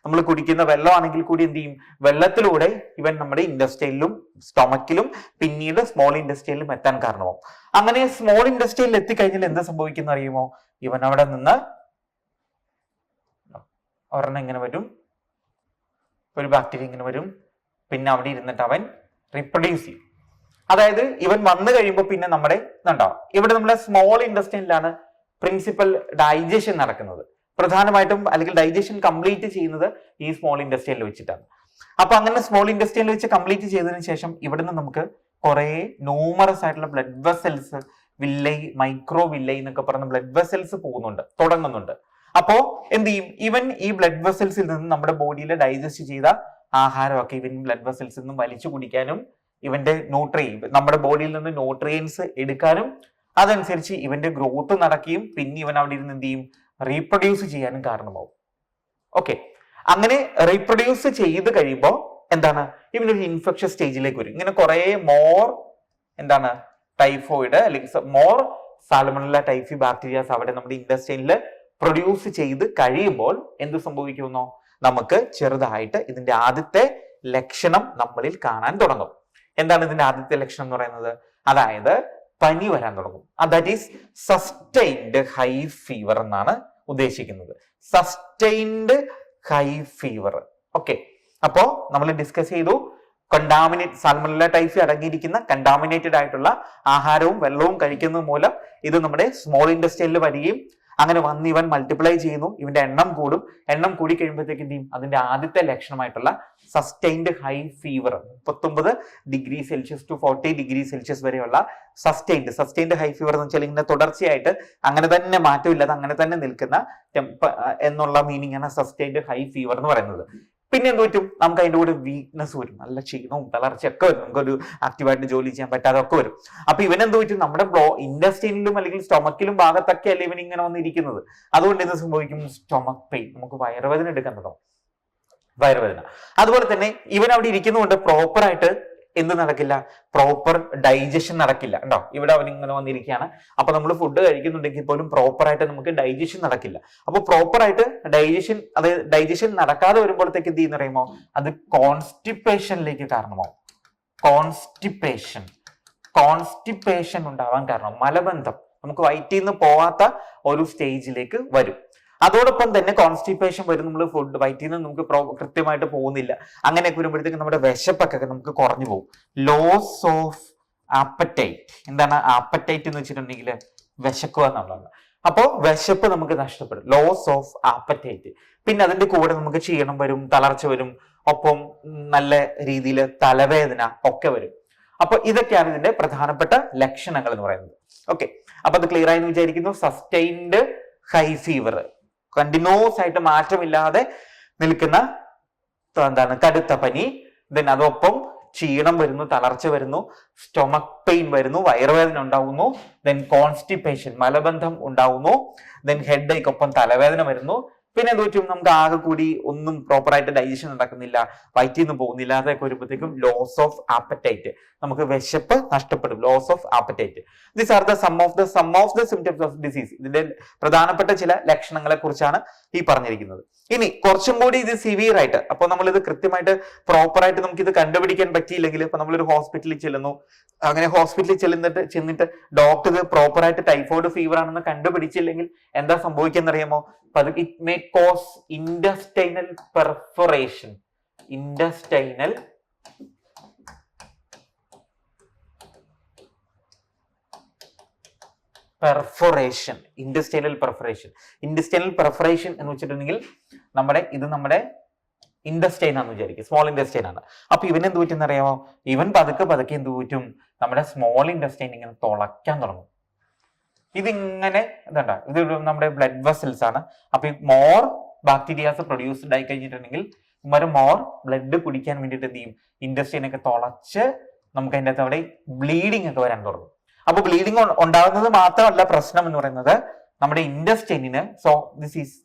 നമ്മൾ കുടിക്കുന്ന വെള്ളമാണെങ്കിൽ കൂടി എന്ത് ചെയ്യും? വെള്ളത്തിലൂടെ ഇവൻ നമ്മുടെ ഇൻഡസ്റ്റൈനിലും സ്റ്റൊമക്കിലും പിന്നീട് സ്മോൾ ഇൻഡസ്റ്റൈനിലും എത്താൻ കാരണമാവും. അങ്ങനെ സ്മോൾ ഇൻഡസ്റ്റൈനിൽ എത്തിക്കഴിഞ്ഞാൽ എന്ത് സംഭവിക്കുന്ന അറിയുമോ? ഇവൻ അവിടെ നിന്ന് ഒരെണ്ണം ഇങ്ങനെ വരും, ഒരു ബാക്ടീരിയ ഇങ്ങനെ വരും, പിന്നെ അവിടെ ഇരുന്നിട്ട് അവൻ റീപ്രൊഡ്യൂസ് ചെയ്യും. അതായത് ഇവൻ വന്നു കഴിയുമ്പോൾ പിന്നെ നമ്മുടെ ഇതുണ്ടാവും. ഇവിടെ നമ്മുടെ സ്മോൾ ഇൻഡസ്റ്റൈനിലാണ് പ്രിൻസിപ്പൽ ഡൈജഷൻ നടക്കുന്നത് പ്രധാനമായിട്ടും, അല്ലെങ്കിൽ ഡൈജഷൻ കംപ്ലീറ്റ് ചെയ്യുന്നത് ഈ സ്മോൾ ഇൻഡസ്റ്റൈനിൽ വെച്ചിട്ടാണ്. അപ്പൊ അങ്ങനെ സ്മോൾ ഇൻഡസ്റ്റൈനിൽ വെച്ച് കംപ്ലീറ്റ് ചെയ്തതിനു ശേഷം ഇവിടുന്ന് നമുക്ക് കുറെ ന്യൂമറസ് ആയിട്ടുള്ള blood vessels, villi, micro villi എന്നൊക്കെ പറഞ്ഞ ബ്ലഡ് വെസൽസ് തുടങ്ങുന്നുണ്ട്. അപ്പോ എന്ത് ചെയ്യും? ഇവൻ ഈ ബ്ലഡ് വെസൽസിൽ നിന്ന് നമ്മുടെ ബോഡിയിൽ ഡൈജസ്റ്റ് ചെയ്ത ആഹാരമൊക്കെ ഇവൻ ബ്ലഡ് വെസൽസിൽ നിന്നും വലിച്ചു കുടിക്കാനും ഇവന്റെ നമ്മുടെ ബോഡിയിൽ നിന്ന് ന്യൂട്രിയൻസ് എടുക്കാനും അതനുസരിച്ച് ഇവന്റെ ഗ്രോത്ത് നടക്കുകയും പിന്നെ ഇവൻ അവിടെ ഇരുന്ന് എന്ത് ചെയ്യും, റീപ്രൊഡ്യൂസ് ചെയ്യാനും കാരണമാവും. ഓക്കെ, അങ്ങനെ റീപ്രൊഡ്യൂസ് ചെയ്ത് കഴിയുമ്പോൾ എന്താണ്, ഇവനൊരു ഇൻഫെക്ഷൻ സ്റ്റേജിലേക്ക് വരും. ഇങ്ങനെ കുറെ മോർ എന്താണ് ടൈഫോയിഡ് അല്ലെങ്കിൽ മോർ സാൽമണല്ല ടൈഫി ബാക്ടീരിയാസ് അവിടെ നമ്മുടെ ഇൻഡസ്ട്രിയിൽ പ്രൊഡ്യൂസ് ചെയ്ത് കഴിയുമ്പോൾ എന്ത് സംഭവിക്കുന്നു, നമുക്ക് ചെറുതായിട്ട് ഇതിന്റെ ആദ്യത്തെ ലക്ഷണം നമ്മളിൽ കാണാൻ തുടങ്ങും. എന്താണ് ഇതിന്റെ ആദ്യത്തെ ലക്ഷണം എന്ന് പറയുന്നത്? അതായത് പനി വരാൻ തുടങ്ങും. That is sustained high fever എന്നാണ് ഉദ്ദേശിക്കുന്നത്. Sustained high fever. ഓക്കെ, അപ്പോ നമ്മൾ ഡിസ്കസ് ചെയ്തു സാൽമണല്ല ടൈഫി അടങ്ങിയിരിക്കുന്ന കണ്ടാമിനേറ്റഡ് ആയിട്ടുള്ള ആഹാരവും വെള്ളവും കഴിക്കുന്നത് മൂലം ഇത് നമ്മുടെ സ്മോൾ ഇൻഡസ്ട്രിയിൽ വരികയും അങ്ങനെ വന്ന് ഇവൻ മൾട്ടിപ്ലൈ ചെയ്യുന്നു, ഇവന്റെ എണ്ണം കൂടും. എണ്ണം കൂടി കഴിയുമ്പോഴത്തേക്ക് എന്ത് ചെയ്യും, അതിന്റെ ആദ്യത്തെ ലക്ഷണമായിട്ടുള്ള sustained high fever 39 degree Celsius to 40 degree Celsius വരെയുള്ള സസ്റ്റൈൻഡ് ഹൈ ഫീവർ എന്ന് വെച്ചാൽ ഇങ്ങനെ തുടർച്ചയായിട്ട് അങ്ങനെ തന്നെ മാറ്റമില്ലാതെ അങ്ങനെ തന്നെ നിൽക്കുന്ന എന്നുള്ള മീനിങ് ആണ് സസ്റ്റൈൻഡ് ഹൈ ഫീവർ എന്ന് പറയുന്നത്. പിന്നെ എന്ത് പറ്റും, നമുക്ക് അതിന്റെ കൂടെ വീക്ക്നെസ് വരും, നല്ല ക്ഷീണവും തളർച്ചയൊക്കെ വരും, നമുക്കൊരു ആക്റ്റീവായിട്ട് ജോലി ചെയ്യാൻ പറ്റാതെ ഒക്കെ വരും. അപ്പൊ ഇവനെന്ത് പറ്റും, നമ്മുടെ ഇൻഡസ്ട്രിയിലും അല്ലെങ്കിൽ സ്റ്റൊമക്കിലും ഭാഗത്തൊക്കെ അല്ലേ ഇവൻ ഇങ്ങനെ വന്നിരിക്കുന്നത്. അതുകൊണ്ട് എന്ത് സംഭവിക്കും, സ്റ്റൊമക് പെയിൻ, നമുക്ക് വയറുവേദന എടുക്കാൻ തുടങ്ങും, വയറുവേദന. അതുപോലെ തന്നെ ഇവൻ അവിടെ ഇരിക്കുന്നതുകൊണ്ട് പ്രോപ്പറായിട്ട് എന്ത് നടക്കില്ല, പ്രോപ്പർ ഡൈജഷൻ നടക്കില്ല. ഉണ്ടോ, ഇവിടെ അവൻ ഇങ്ങനെ വന്നിരിക്കുകയാണ്. അപ്പൊ നമ്മൾ ഫുഡ് കഴിക്കുന്നുണ്ടെങ്കിൽ പോലും പ്രോപ്പറായിട്ട് നമുക്ക് ഡൈജഷൻ നടക്കില്ല. അപ്പൊ പ്രോപ്പറായിട്ട് ഡൈജഷൻ നടക്കാതെ വരുമ്പോഴത്തേക്ക് എന്ത് ചെയ്യുന്ന പറയുമ്പോ അത് കോൺസ്റ്റിപ്പേഷനിലേക്ക് കാരണമാവും. കോൺസ്റ്റിപ്പേഷൻ ഉണ്ടാവാൻ കാരണം മലബന്ധം, നമുക്ക് വയറ്റിൽ നിന്ന് പോവാത്ത ഒരു സ്റ്റേജിലേക്ക് വരും. അതോടൊപ്പം തന്നെ കോൺസ്റ്റിപ്പേഷൻ വരും, നമ്മൾ ഫുഡ് വയറ്റിൽ നിന്ന് നമുക്ക് കൃത്യമായിട്ട് പോകുന്നില്ല. അങ്ങനെയൊക്കെ വരുമ്പോഴത്തേക്ക് നമ്മുടെ വിശപ്പൊക്കെ നമുക്ക് കുറഞ്ഞു പോകും. Loss of appetite. എന്താണ് ആപ്പറ്റൈറ്റ് എന്ന് വെച്ചിട്ടുണ്ടെങ്കിൽ വിശക്കുക എന്നുള്ളതാണ്. അപ്പോ വിശപ്പ് നമുക്ക് നഷ്ടപ്പെടും, ലോസ് ഓഫ് ആപ്പറ്റൈറ്റ്. പിന്നെ അതിന്റെ കൂടെ നമുക്ക് ക്ഷീണം വരും, തളർച്ച വരും, ഒപ്പം നല്ല രീതിയിൽ തലവേദന ഒക്കെ വരും. അപ്പൊ ഇതൊക്കെയാണ് ഇതിന്റെ പ്രധാനപ്പെട്ട ലക്ഷണങ്ങൾ എന്ന് പറയുന്നത്. ഓക്കെ, അപ്പൊ അത് ക്ലിയർ ആയി എന്ന് വിചാരിക്കുന്നു. സസ്റ്റൈൻഡ് ഹൈ ഫീവർ, കണ്ടിന്യൂസ് ആയിട്ട് മാറ്റമില്ലാതെ നിൽക്കുന്ന എന്താണ് കടുത്ത പനി, ദെൻ അതൊപ്പം ക്ഷീണം വരുന്നു, തളർച്ച വരുന്നു, സ്റ്റൊമക് പെയിൻ വരുന്നു, വയറുവേദന ഉണ്ടാവുന്നു, ദെൻ കോൺസ്റ്റിപ്പേഷൻ മലബന്ധം ഉണ്ടാവുന്നു, ദെൻ ഹെഡ് ഏക്ക്, ഒപ്പം തലവേദന വരുന്നു. പിന്നെ എന്ത് പറ്റും, നമുക്ക് ആകെ കൂടി ഒന്നും പ്രോപ്പറായിട്ട് ഡൈജഷൻ നടക്കുന്നില്ല, വയറ്റിൽ നിന്ന് പോകുന്നില്ല. അതൊക്കെ വരുമ്പോഴത്തേക്കും ലോസ് ഓഫ് ആപ്പറ്റൈറ്റ്, നമുക്ക് വിശപ്പ് നഷ്ടപ്പെടും, loss of appetite. These are the some of the symptoms of disease. ഇതിന്റെ പ്രധാനപ്പെട്ട ചില ലക്ഷണങ്ങളെ കുറിച്ചാണ് ഈ പറഞ്ഞിരിക്കുന്നത്. ഇനി കുറച്ചും കൂടി ഇത് സിവിയർ ആയിട്ട്, അപ്പൊ നമ്മൾ ഇത് കൃത്യമായിട്ട് പ്രോപ്പറായിട്ട് നമുക്ക് ഇത് കണ്ടുപിടിക്കാൻ പറ്റിയില്ലെങ്കിൽ, ഇപ്പൊ നമ്മളൊരു ഹോസ്പിറ്റലിൽ ചെല്ലുന്നു, അങ്ങനെ ഹോസ്പിറ്റലിൽ ചെന്നിട്ട് ഡോക്ടർ ഇത് പ്രോപ്പറായിട്ട് ടൈഫോയിഡ് ഫീവർ ആണെന്ന് കണ്ടുപിടിച്ചില്ലെങ്കിൽ എന്താ സംഭവിക്കുന്ന അറിയാമോ, it may cause intestinal perforation. Intestinal perforation എന്ന് വെച്ചിട്ടുണ്ടെങ്കിൽ നമ്മുടെ ഇൻഡസ്റ്റൈൻ ആണെന്ന് വിചാരിക്കും, സ്മോൾ ഇൻഡസ്റ്റൈൻ ആണ്. അപ്പൊ ഇവൻ എന്ത് പറ്റുന്ന അറിയാമോ, ഇവൻ പതുക്കെ എന്ത് പറ്റും, നമ്മുടെ സ്മോൾ ഇൻഡസ്റ്റൈൻ ഇങ്ങനെ തുളയ്ക്കാൻ തുടങ്ങും. ഇതിങ്ങനെ ഇതുണ്ട, ഇത് നമ്മുടെ ബ്ലഡ് വെസൽസ് ആണ്. അപ്പൊ ഈ മോർ ബാക്ടീരിയാസ് പ്രൊഡ്യൂസ്ഡ് ആയി കഴിഞ്ഞിട്ടുണ്ടെങ്കിൽ മോർ ബ്ലഡ് കുടിക്കാൻ വേണ്ടിയിട്ട് എന്ത് ചെയ്യും, ഇൻഡസ്ട്രീനൊക്കെ തുളച്ച് നമുക്ക് അതിൻ്റെ അകത്ത് അവിടെ ബ്ലീഡിങ് ഒക്കെ വരാൻ തുടങ്ങും. അപ്പൊ ബ്ലീഡിങ് ഉണ്ടാകുന്നത് മാത്രമല്ല പ്രശ്നം എന്ന് പറയുന്നത്, നമ്മുടെ ഇൻഡസ്റ്റൈനിന്,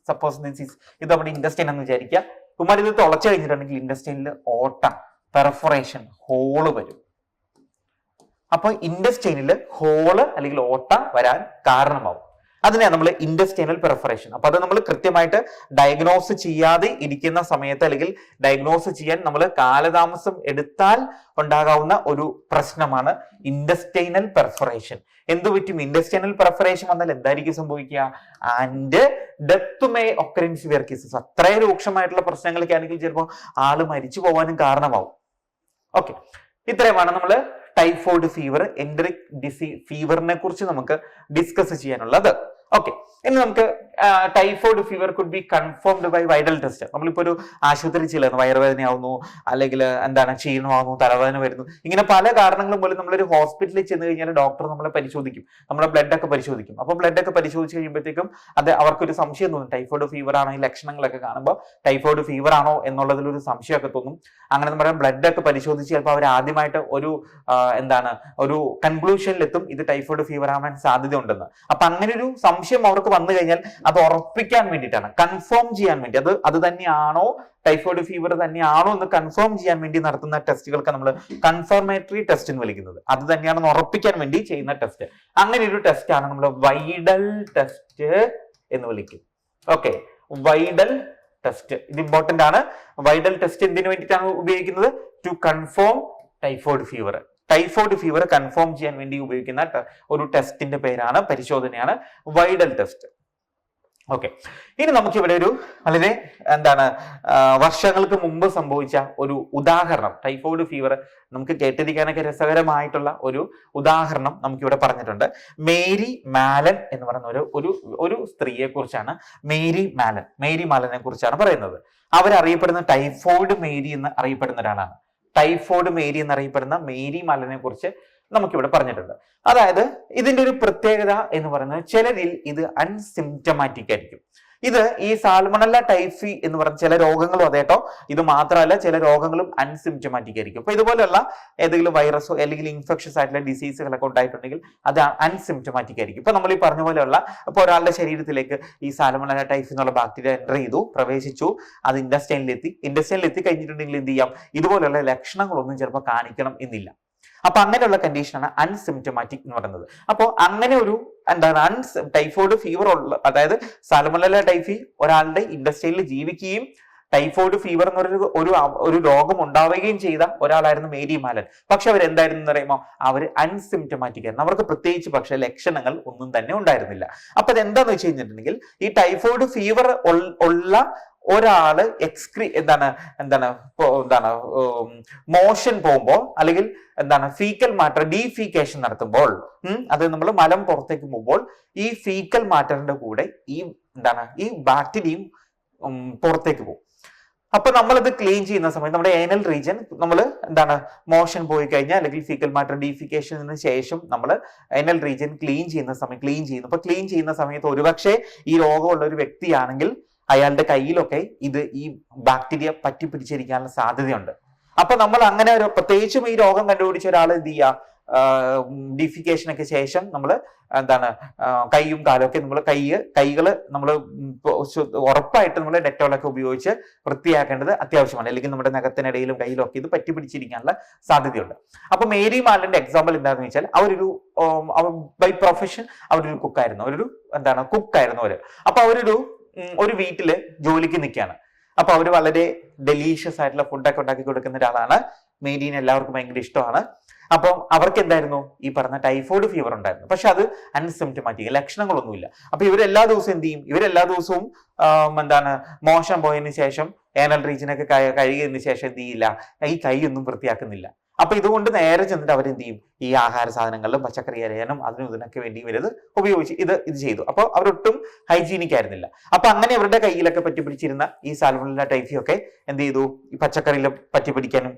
ഇത് നമ്മുടെ ഇൻഡസ്റ്റൈൻ എന്ന് വിചാരിക്കുക, കുമാർ ഇത് തുളച്ചു കഴിഞ്ഞിട്ടുണ്ടെങ്കിൽ ഇൻഡസ്റ്റൈനിൽ ഓട്ട, പെർഫോറേഷൻ, ഹോള് വരും. അപ്പൊ ഇൻഡസ്റ്റൈനിൽ ഹോള് അല്ലെങ്കിൽ ഓട്ട വരാൻ കാരണമാവും. അതിനെയാണ് നമ്മൾ ഇൻഡസ്റ്റൈനൽ പെർഫറേഷൻ. അപ്പൊ അത് നമ്മൾ കൃത്യമായിട്ട് ഡയഗ്നോസ് ചെയ്യാതെ ഇരിക്കുന്ന സമയത്ത്, അല്ലെങ്കിൽ ഡയഗ്നോസ് ചെയ്യാൻ നമ്മൾ കാലതാമസം എടുത്താൽ ഉണ്ടാകാവുന്ന ഒരു പ്രശ്നമാണ് ഇൻഡസ്റ്റൈനൽ പെർഫറേഷൻ. എന്ത് പറ്റും, ഇൻഡസ്റ്റൈനൽ പെർഫറേഷൻ വന്നാൽ എന്തായിരിക്കും സംഭവിക്കുക, and death may occur in severe cases. അത്രയും രൂക്ഷമായിട്ടുള്ള പ്രശ്നങ്ങളൊക്കെ ആണെങ്കിൽ ചിലപ്പോൾ ആള് മരിച്ചു പോകാനും കാരണമാവും. ഓക്കെ, ഇത്രയുമാണ് നമ്മൾ ടൈഫോയിഡ് ഫീവർ, എൻഡറിക് ഫീവറിനെ കുറിച്ച് നമുക്ക് ഡിസ്കസ് ചെയ്യാനുള്ളത്. ഓക്കെ, ഇനി നമുക്ക് typhoid fever could be confirmed by Widal test. നമ്മളിപ്പോ ഒരു ആശുപത്രി ചെല്ലുന്നു, വയറുവേദനയാവുന്നു, അല്ലെങ്കിൽ എന്താണ് ക്ഷീണമാകുന്നു, തലവേദന വരുന്നു, ഇങ്ങനെ പല കാരണങ്ങളും പോലും നമ്മളൊരു ഹോസ്പിറ്റലിൽ ചെന്ന് കഴിഞ്ഞാൽ ഡോക്ടർ നമ്മളെ പരിശോധിക്കും, നമ്മളെ ബ്ലഡ് ഒക്കെ പരിശോധിക്കും. അപ്പോൾ ബ്ലഡ് ഒക്കെ പരിശോധിച്ച് കഴിയുമ്പോഴത്തേക്കും അത് അവർക്കൊരു സംശയം തോന്നും, ടൈഫോയിഡ് ഫീവർ ആണോ, ഈ ലക്ഷണങ്ങളൊക്കെ കാണുമ്പോൾ ടൈഫോയിഡ് ഫീവർ ആണോ എന്നുള്ളതിലൊരു സംശയമൊക്കെ തോന്നും. അങ്ങനെ നമ്മുടെ ബ്ലഡ് ഒക്കെ പരിശോധിച്ച് ചിലപ്പോൾ അവർ ആദ്യമായിട്ട് ഒരു കൺക്ലൂഷനിലെത്തും ഇത് ടൈഫോയിഡ് ഫീവർ ആവാൻ സാധ്യത ഉണ്ടെന്ന്. അപ്പൊ അങ്ങനെ ഒരു സംശയം അവർക്ക് വന്നു കഴിഞ്ഞാൽ അത് ഉറപ്പിക്കാൻ വേണ്ടിയിട്ടാണ്, കൺഫേം ചെയ്യാൻ വേണ്ടി, അത് തന്നെയാണോ ടൈഫോയിഡ് ഫീവർ തന്നെയാണോ എന്ന് കൺഫേം ചെയ്യാൻ വേണ്ടി നടത്തുന്ന ടെസ്റ്റുകൾക്ക് നമ്മൾ കൺഫർമേറ്ററി ടെസ്റ്റ് എന്ന് വിളിക്കുന്നത്. അത് തന്നെയാണെന്ന് ഉറപ്പിക്കാൻ വേണ്ടി ചെയ്യുന്ന ടെസ്റ്റ്. അങ്ങനെ ഒരു ടെസ്റ്റ് ആണ് നമ്മൾ വൈഡൽ ടെസ്റ്റ് എന്ന് വിളിക്കും. ഓക്കെ, വൈഡൽ ടെസ്റ്റ് ഇത് ഇമ്പോർട്ടന്റ് ആണ്. വൈഡൽ ടെസ്റ്റ് എന്തിനു വേണ്ടിയിട്ടാണ് ഉപയോഗിക്കുന്നത്? To confirm typhoid fever. Typhoid fever confirm ചെയ്യാൻ വേണ്ടി ഉപയോഗിക്കുന്ന ഒരു ടെസ്റ്റിന്റെ പേരാണ്, പരിശോധനയാണ് വൈഡൽ ടെസ്റ്റ്. ഓക്കെ, ഇനി നമുക്ക് ഇവിടെ ഒരു വളരെ വർഷങ്ങൾക്ക് മുമ്പ് സംഭവിച്ച ഒരു ഉദാഹരണം, ടൈഫോയിഡ് ഫീവർ നമുക്ക് കേട്ടിരിക്കാനൊക്കെ രസകരമായിട്ടുള്ള ഒരു ഉദാഹരണം നമുക്കിവിടെ പറഞ്ഞിട്ടുണ്ട്. മേരി മാലൻ എന്ന് പറയുന്ന ഒരു സ്ത്രീയെ കുറിച്ചാണ്. മേരി മാലനെ കുറിച്ചാണ് പറയുന്നത്. അവരറിയപ്പെടുന്ന ടൈഫോയിഡ് മേരി എന്ന് അറിയപ്പെടുന്ന ഒരാളാണ്. ടൈഫോയിഡ് മേരി എന്നറിയപ്പെടുന്ന മേരി മാലനെ കുറിച്ച് നമുക്കിവിടെ പറഞ്ഞിട്ടുണ്ട്. അതായത് ഇതിന്റെ ഒരു പ്രത്യേകത എന്ന് പറയുന്നത് ചിലരിൽ ഇത് അൺസിംറ്റമാറ്റിക് ആയിരിക്കും. ഇത് ഈ സാൽമണല്ല ടൈഫി എന്ന് പറഞ്ഞ ചില രോഗങ്ങളും അതേട്ടോ, ഇത് മാത്രമല്ല ചില രോഗങ്ങളും അൺസിംറ്റമാറ്റിക് ആയിരിക്കും. അപ്പൊ ഇതുപോലെയുള്ള ഏതെങ്കിലും വൈറസോ അല്ലെങ്കിൽ ഇൻഫെക്ഷൻസ് ആയിട്ടുള്ള ഡിസീസുകളൊക്കെ ഉണ്ടായിട്ടുണ്ടെങ്കിൽ അത് അൺസിംറ്റമാറ്റിക് ആയിരിക്കും. ഇപ്പൊ നമ്മൾ ഈ പറഞ്ഞ പോലെയുള്ള ഇപ്പൊ ഒരാളുടെ ശരീരത്തിലേക്ക് ഈ സാൽമണല്ല ടൈഫി എന്നുള്ള ബാക്ടീരിയ എൻ്റർ ചെയ്തു, പ്രവേശിച്ചു, അത് ഇൻഡസ്റ്റൈനിലെത്തി കഴിഞ്ഞിട്ടുണ്ടെങ്കിൽ എന്ത് ചെയ്യാം, ഇതുപോലെയുള്ള ലക്ഷണങ്ങളൊന്നും ചിലപ്പോൾ കാണിക്കണം എന്നില്ല. അപ്പൊ അങ്ങനെയുള്ള കണ്ടീഷനാണ് അൺസിംറ്റമാറ്റിക് എന്ന് പറയുന്നത്. അപ്പോൾ അങ്ങനെ ഒരു ടൈഫോയിഡ് ഫീവർ ഉള്ള, അതായത് സാൽമണല്ല ടൈഫി ഒരാളുടെ ഇൻഡസ്ട്രിയിൽ ജീവിക്കുകയും ടൈഫോയിഡ് ഫീവർ എന്ന് പറയുന്ന ഒരു രോഗം ഉണ്ടാവുകയും ചെയ്ത ഒരാളായിരുന്നു മേരി മാലൻ. പക്ഷെ അവരെന്തായിരുന്നു എന്ന് പറയുമ്പോൾ അവര് അൺസിംറ്റമാറ്റിക് ആയിരുന്നു. അവർക്ക് പ്രത്യേകിച്ച് പക്ഷെ ലക്ഷണങ്ങൾ ഒന്നും തന്നെ ഉണ്ടായിരുന്നില്ല. അപ്പൊ അതെന്താന്ന് വെച്ച് കഴിഞ്ഞിട്ടുണ്ടെങ്കിൽ ഈ ടൈഫോയിഡ് ഫീവർ ഉള്ള ഒരാള് മോഷൻ പോകുമ്പോൾ അല്ലെങ്കിൽ ഫീക്കൽ മാറ്റർ ഡീഫീക്കേഷൻ നടത്തുമ്പോൾ, അത് നമ്മൾ മലം പുറത്തേക്ക് പോകുമ്പോൾ ഈ ഫീക്കൽ മാറ്ററിന്റെ കൂടെ ഈ ബാക്ടീരിയയും പുറത്തേക്ക് പോകും. അപ്പൊ നമ്മളത് ക്ലീൻ ചെയ്യുന്ന സമയത്ത് നമ്മുടെ ഏനൽ റീജിയൻ നമ്മൾ മോഷൻ പോയി കഴിഞ്ഞാൽ അല്ലെങ്കിൽ ഫീക്കൽ മാറ്റർ ഡീഫിക്കേഷന് ശേഷം നമ്മൾ ഏനൽ റീജിയൻ ക്ലീൻ ചെയ്യുന്ന സമയത്ത് ഒരുപക്ഷെ ഈ രോഗമുള്ള ഒരു വ്യക്തിയാണെങ്കിൽ അയാളുടെ കയ്യിലൊക്കെ ഈ ബാക്ടീരിയ പറ്റി പിടിച്ചിരിക്കാനുള്ള സാധ്യതയുണ്ട്. അപ്പൊ നമ്മൾ അങ്ങനെ പ്രത്യേകിച്ചും ഈ രോഗം കണ്ടുപിടിച്ച ഒരാൾ എന്ത് ചെയ്യുക, ഡിഫിക്കേഷനൊക്കെ ശേഷം നമ്മൾ കൈയും കാലും ഒക്കെ കൈകള് നമ്മൾ ഉറപ്പായിട്ട് നമ്മൾ ഡെറ്റോളൊക്കെ ഉപയോഗിച്ച് വൃത്തിയാക്കേണ്ടത് അത്യാവശ്യമാണ്. അല്ലെങ്കിൽ നമ്മുടെ നഖത്തിനിടയിലും കയ്യിലും ഒക്കെ ഇത് പറ്റി പിടിച്ചിരിക്കാനുള്ള സാധ്യതയുണ്ട്. അപ്പൊ മേരി മാലന്റെ എക്സാമ്പിൾ എന്താണെന്ന് വെച്ചാൽ ബൈ പ്രൊഫഷൻ അവരൊരു കുക്കായിരുന്നു. അവര്. അപ്പൊ ഒരു വീട്ടില് ജോലിക്ക് നിൽക്കുകയാണ്. അപ്പൊ അവര് വളരെ ഡെലീഷ്യസ് ആയിട്ടുള്ള ഫുഡൊക്കെ ഉണ്ടാക്കി കൊടുക്കുന്ന ഒരാളാണ്. മേരീനെ എല്ലാവർക്കും ഭയങ്കര ഇഷ്ടമാണ്. അപ്പം അവർക്ക് എന്തായിരുന്നു, ഈ പറഞ്ഞ ടൈഫോയിഡ് ഫീവർ ഉണ്ടായിരുന്നു. പക്ഷെ അത് അൺസിംറ്റമാറ്റിക്, ലക്ഷണങ്ങളൊന്നുമില്ല. അപ്പൊ ഇവരെല്ലാ ദിവസവും എന്ത് ചെയ്യും, മോശം പോയതിനു ശേഷം ഏനൽ റീജിയനൊക്കെ കഴുകിയതിനു ശേഷം എന്ത് ചെയ്യില്ല, ഈ കൈയൊന്നും വൃത്തിയാക്കുന്നില്ല. അപ്പൊ ഇതുകൊണ്ട് നേരെ ചെന്നിട്ട് അവരെന്ത് ചെയ്യും, ഈ ആഹാര സാധനങ്ങളിലും പച്ചക്കറി അരിയാനും ഇതിനൊക്കെ വേണ്ടി ഇവരത് ഉപയോഗിച്ച് ഇത് ചെയ്തു. അപ്പൊ അവരൊട്ടും ഹൈജീനിക് ആയിരുന്നില്ല. അപ്പൊ അങ്ങനെ അവരുടെ കയ്യിലൊക്കെ പറ്റിപ്പിടിച്ചിരുന്ന ഈ സാൽമണല്ല ടൈഫി ഒക്കെ എന്ത് ചെയ്തു, ഈ പച്ചക്കറിയിൽ പറ്റിപ്പിടിക്കാനും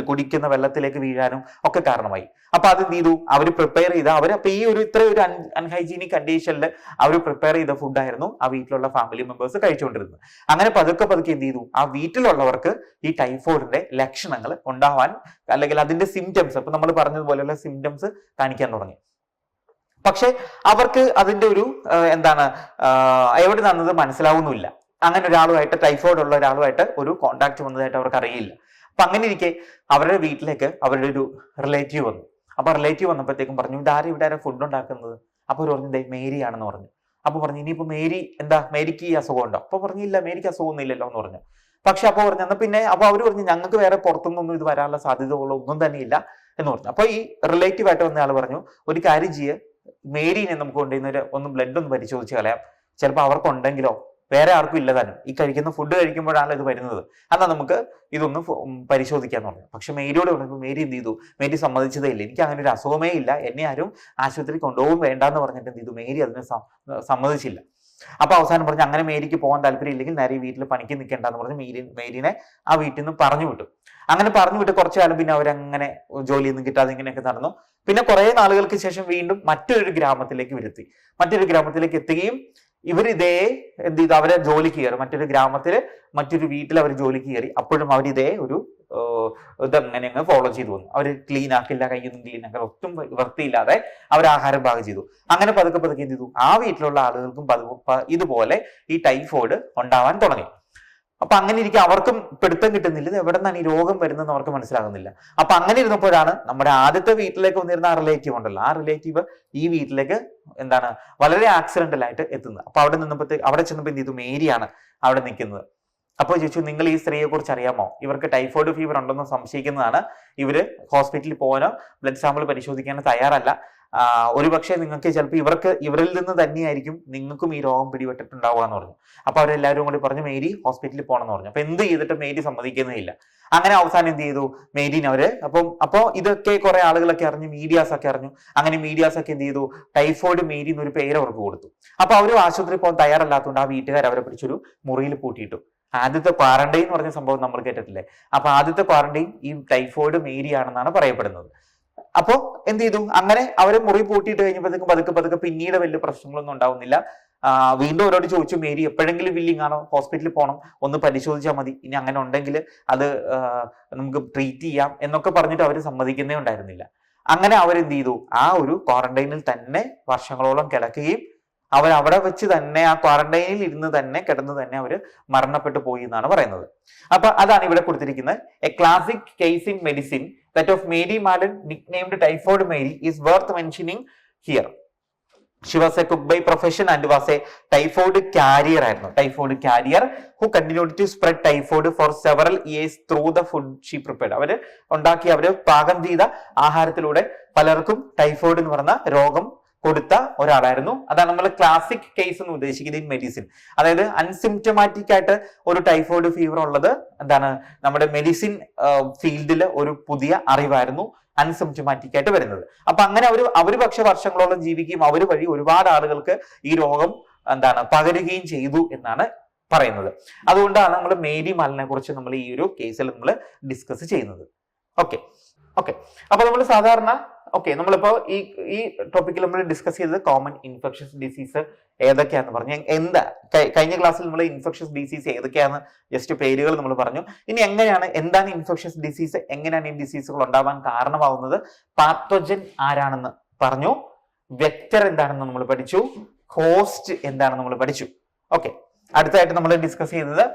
കുടിക്കുന്ന വെള്ളത്തിലേക്ക് വീഴാനും ഒക്കെ കാരണമായി. അപ്പൊ അതെന്ത് ചെയ്തു, അവര് പ്രിപ്പയർ ചെയ്ത അപ്പൊ ഈ ഇത്ര ഒരു അൺഹൈജീനിക് കണ്ടീഷനിൽ അവർ പ്രിപ്പയർ ചെയ്ത ഫുഡായിരുന്നു ആ വീട്ടിലുള്ള ഫാമിലി മെമ്പേഴ്സ് കഴിച്ചുകൊണ്ടിരുന്നത്. അങ്ങനെ പതുക്കെ എന്ത് ചെയ്തു, ആ വീട്ടിലുള്ളവർക്ക് ഈ ടൈഫോയിഡിന്റെ ലക്ഷണങ്ങൾ ഉണ്ടാവാൻ അല്ലെങ്കിൽ അതിന്റെ സിംറ്റംസ്, അപ്പൊ നമ്മൾ പറഞ്ഞതുപോലെയുള്ള സിംറ്റംസ് കാണിക്കാൻ തുടങ്ങി. പക്ഷെ അവർക്ക് അതിന്റെ ഒരു എവിടെ നിന്നത് മനസ്സിലാവുന്നില്ല. അങ്ങനെ ടൈഫോയിഡ് ഉള്ള ഒരാളുമായിട്ട് ഒരു കോണ്ടാക്ട് വന്നതായിട്ട് അവർക്ക് അറിയില്ല. അപ്പൊ അങ്ങനെ ഇരിക്കെ അവരുടെ വീട്ടിലേക്ക് അവരുടെ ഒരു റിലേറ്റീവ് വന്നു. അപ്പൊ റിലേറ്റീവ് വന്നപ്പോഴത്തേക്കും പറഞ്ഞു, ഇവിടെ ഫുഡ് ഉണ്ടാക്കുന്നത്? അപ്പൊ അവർ പറഞ്ഞു, മേരിയാണെന്ന് പറഞ്ഞു. അപ്പൊ പറഞ്ഞു, ഇനിയിപ്പോ മേരിക്ക് ഈ അസുഖം ഉണ്ടോ? അപ്പൊ പറഞ്ഞില്ല, മേരിക്ക് അസുഖമൊന്നും ഇല്ലല്ലോ എന്ന് പറഞ്ഞു. പക്ഷെ അപ്പൊ പറഞ്ഞു, എന്നാ പിന്നെ അവര് പറഞ്ഞു, ഞങ്ങൾക്ക് വേറെ പുറത്തുനിന്നൊന്നും ഇത് വരാനുള്ള സാധ്യതകളോ ഒന്നും തന്നെ ഇല്ല എന്ന് പറഞ്ഞു. അപ്പൊ ഈ റിലേറ്റീവ് ആയിട്ട് വന്ന ആൾ പറഞ്ഞു, ഒരു കാര്യം ചെയ്യുക, മേരീനെ നമുക്ക് കൊണ്ടുവരുന്ന ഒന്ന് ബ്ലഡ് ഒന്ന് പരിശോധിച്ച് കളയാം, ചിലപ്പോൾ അവർക്കുണ്ടെങ്കിലോ വേറെ ആർക്കും ഇല്ലതാനും, ഈ കഴിക്കുന്ന ഫുഡ് കഴിക്കുമ്പോഴാണ് ഇത് വരുന്നത്, എന്നാൽ നമുക്ക് ഇതൊന്ന് പരിശോധിക്കാന്ന് പറഞ്ഞു. പക്ഷെ മേരിയോട് പറഞ്ഞപ്പോൾ മേരി എന്ത് ചെയ്തു, മേരി സമ്മതിച്ചതേ ഇല്ല, എനിക്ക് അങ്ങനെ ഒരു അസുഖമേ ഇല്ല, എന്നെ ആരും ആശുപത്രി കൊണ്ടുപോകും വേണ്ടാന്ന് പറഞ്ഞിട്ട് എന്ത് ചെയ്തു, മേരി അതിന് സമ്മതിച്ചില്ല. അപ്പൊ അവസാനം പറഞ്ഞു അങ്ങനെ മേരിക്ക് പോകാൻ താല്പര്യം ഇല്ലെങ്കിൽ നേരെ ഈ വീട്ടിൽ പണിക്ക് നിൽക്കേണ്ടെന്ന് പറഞ്ഞ് മേരിനെ ആ വീട്ടിൽ നിന്ന് പറഞ്ഞു വിട്ടു. അങ്ങനെ പറഞ്ഞു വിട്ട് കുറച്ചു കാലം പിന്നെ അവരങ്ങനെ ജോലിയൊന്നും കിട്ടാതെ ഇങ്ങനെയൊക്കെ നടന്നു. പിന്നെ കുറെ നാളുകൾക്ക് ശേഷം വീണ്ടും മറ്റൊരു ഗ്രാമത്തിലേക്ക് എത്തുകയും ഇവരിതേ എന്ത് ചെയ്തു, അവരെ ജോലിക്ക് കയറി മറ്റൊരു ഗ്രാമത്തില് മറ്റൊരു വീട്ടിൽ അവർ ജോലിക്ക് കയറി. അപ്പോഴും അവരിതേ ഒരു ഇതങ്ങനെ അങ്ങ് ഫോളോ ചെയ്തു വന്നു. അവർ ക്ലീൻ ആക്കില്ല, കൈയൊന്നും ക്ലീൻ ആക്കില്ല, ഒട്ടും വൃത്തിയില്ലാതെ അവർ ആഹാരം പാകം ചെയ്തു. അങ്ങനെ പതുക്കെ എന്ത് ചെയ്തു, ആ വീട്ടിലുള്ള ആളുകൾക്കും ഇതുപോലെ ഈ ടൈഫോയിഡ് ഉണ്ടാവാൻ തുടങ്ങി. അപ്പൊ അങ്ങനെ ഇരിക്കും, അവർക്കും പിടുത്തം കിട്ടുന്നില്ല, ഇത് എവിടെ നിന്നാണ് ഈ രോഗം വരുന്നതെന്ന് അവർക്ക് മനസ്സിലാകുന്നില്ല. അപ്പൊ അങ്ങനെ ഇരുന്നപ്പോഴാണ് നമ്മുടെ ആദ്യത്തെ വീട്ടിലേക്ക് വന്നിരുന്ന ആ റിലേറ്റീവ് ഉണ്ടല്ലോ, ആ റിലേറ്റീവ് ഈ വീട്ടിലേക്ക് വളരെ ആക്സിഡന്റൽ ആയിട്ട് എത്തുന്നത്. അപ്പൊ അവിടെ ചെന്നപ്പോ എന്ത് ചെയ്തു, മേരിയാണ് അവിടെ നിൽക്കുന്നത്. അപ്പോൾ ചോദിച്ചു, നിങ്ങൾ ഈ സ്ത്രീയെ കുറിച്ച് അറിയാമോ? ഇവർക്ക് ടൈഫോയിഡ് ഫീവർ ഉണ്ടെന്ന് സംശയിക്കുന്നതാണ്. ഇവര് ഹോസ്പിറ്റലിൽ പോകാനോ ബ്ലഡ് സാമ്പിൾ പരിശോധിക്കാനോ തയ്യാറല്ല. ഒരുപക്ഷെ നിങ്ങൾക്ക് ചിലപ്പോൾ ഇവരിൽ നിന്ന് തന്നെയായിരിക്കും നിങ്ങൾക്കും ഈ രോഗം പിടിപെട്ടിട്ടുണ്ടാവുക എന്ന് പറഞ്ഞു. അപ്പൊ അവരെല്ലാവരും കൂടി പറഞ്ഞു മേരി ഹോസ്പിറ്റലിൽ പോകണം എന്ന് പറഞ്ഞു. അപ്പൊ എന്ത് ചെയ്തിട്ട് മേരി സമ്മതിക്കുന്നില്ല. അങ്ങനെ അവസാനം എന്ത് ചെയ്തു, മേരിനെ അവര് അപ്പൊ ഇതൊക്കെ കുറെ ആളുകളൊക്കെ അറിഞ്ഞു, മീഡിയാസ് ഒക്കെ അറിഞ്ഞു. അങ്ങനെ മീഡിയാസ് ഒക്കെ എന്ത് ചെയ്തു, ടൈഫോയിഡ് മേരി എന്നൊരു പേര് അവർക്ക് കൊടുത്തു. അപ്പൊ അവരും ആശുപത്രിയിൽ പോകാൻ തയ്യാറല്ലാത്തതുകൊണ്ട് ആ വീട്ടുകാർ അവരെ പിടിച്ചൊരു മുറിയിൽ പൂട്ടിയിട്ടു. ആദ്യത്തെ ക്വാറന്റൈൻ എന്ന് പറഞ്ഞ സംഭവം നമ്മൾ കേട്ടിട്ടില്ലേ? അപ്പൊ ആദ്യത്തെ ക്വാറന്റൈൻ ഈ ടൈഫോയിഡ് മേരി ആണെന്നാണ് പറയപ്പെടുന്നത്. അപ്പോ എന്ത് ചെയ്തു, അങ്ങനെ അവരെ മുറി പൂട്ടിയിട്ട് കഴിഞ്ഞപ്പോഴത്തേക്കും പതുക്കെ പിന്നീട് വലിയ പ്രശ്നങ്ങളൊന്നും ഉണ്ടാവുന്നില്ല. വീണ്ടും അവരോട് ചോദിച്ചു, മേരി എപ്പോഴെങ്കിലും വില്ലിങ് ആണോ, ഹോസ്പിറ്റലിൽ പോകണം, ഒന്ന് പരിശോധിച്ചാൽ മതി, ഇനി അങ്ങനെ ഉണ്ടെങ്കിൽ അത് നമുക്ക് ട്രീറ്റ് ചെയ്യാം എന്നൊക്കെ പറഞ്ഞിട്ട് അവർ സമ്മതിക്കുന്നേ ഉണ്ടായിരുന്നില്ല. അങ്ങനെ അവരെന്ത് ചെയ്തു, ആ ഒരു ക്വാറന്റൈനിൽ തന്നെ വർഷങ്ങളോളം കിടക്കുകയും അവിടെ വെച്ച് തന്നെ ആ ക്വാറന്റൈനിൽ ഇരുന്ന് തന്നെ കിടന്ന് തന്നെ അവർ മരണപ്പെട്ടു പോയി എന്നാണ് പറയുന്നത്. അപ്പൊ അതാണ് ഇവിടെ കൊടുത്തിരിക്കുന്നത്. A classic case in medicine that of Mary Mallon nicknamed typhoid Mary is worth mentioning here. She was a cook by profession and was a typhoid carrier ആയിരുന്നു. Typhoid carrier who continued to spread typhoid for several years through the food she prepared. അവര് പാകം ചെയ്ത ആഹാരത്തിലൂടെ പലർക്കും typhoid എന്ന് പറഞ്ഞ രോഗം കൊടുത്ത ഒരാളായിരുന്നു. അതാണ് നമ്മൾ ക്ലാസിക് കേസ് എന്ന് ഉദ്ദേശിക്കുന്നത് ഇൻ മെഡിസിൻ. അതായത് അൺസിംറ്റമാറ്റിക് ആയിട്ട് ഒരു ടൈഫോയിഡ് ഫീവർ ഉള്ളത് നമ്മുടെ മെഡിസിൻ ഫീൽഡിൽ ഒരു പുതിയ അറിവായിരുന്നു, അൺസിംറ്റമാറ്റിക് ആയിട്ട് വരുന്നത്. അപ്പൊ അങ്ങനെ അവര് പക്ഷെ വർഷങ്ങളോളം ജീവിക്കുകയും അവർ വഴി ഒരുപാട് ആളുകൾക്ക് ഈ രോഗം പകരുകയും ചെയ്തു എന്നാണ് പറയുന്നത്. അതുകൊണ്ടാണ് നമ്മൾ മേരി മാലിനെ കുറിച്ച് നമ്മൾ ഈ ഒരു കേസിൽ നമ്മൾ ഡിസ്കസ് ചെയ്യുന്നത്. ഓക്കെ. അപ്പൊ നമ്മൾ സാധാരണ നമ്മളിപ്പോ ഈ ടോപ്പിക്കിൽ നമ്മൾ ഡിസ്കസ് ചെയ്തത് കോമൺ ഇൻഫെക്ഷസ് ഡിസീസ് ഏതൊക്കെയാന്ന് പറഞ്ഞു. കഴിഞ്ഞ ക്ലാസ്സിൽ നമ്മൾ ഇൻഫെക്ഷസ് ഡിസീസ് ഏതൊക്കെയാന്ന് ജസ്റ്റ് പേരുകൾ നമ്മൾ പറഞ്ഞു. ഇനി എന്താണ് ഇൻഫെക്ഷസ് ഡിസീസ്, എങ്ങനെയാണ് ഈ ഡിസീസുകൾ ഉണ്ടാവാൻ കാരണമാവുന്നത്, പാത്തോജൻ ആരാണെന്ന് പറഞ്ഞു, വെക്ടർ എന്താണെന്ന് നമ്മൾ പഠിച്ചു, ഹോസ്റ്റ് എന്താണെന്ന് നമ്മൾ പഠിച്ചു. ഓക്കെ, അടുത്തായിട്ട് നമ്മൾ ഡിസ്കസ് ചെയ്തത്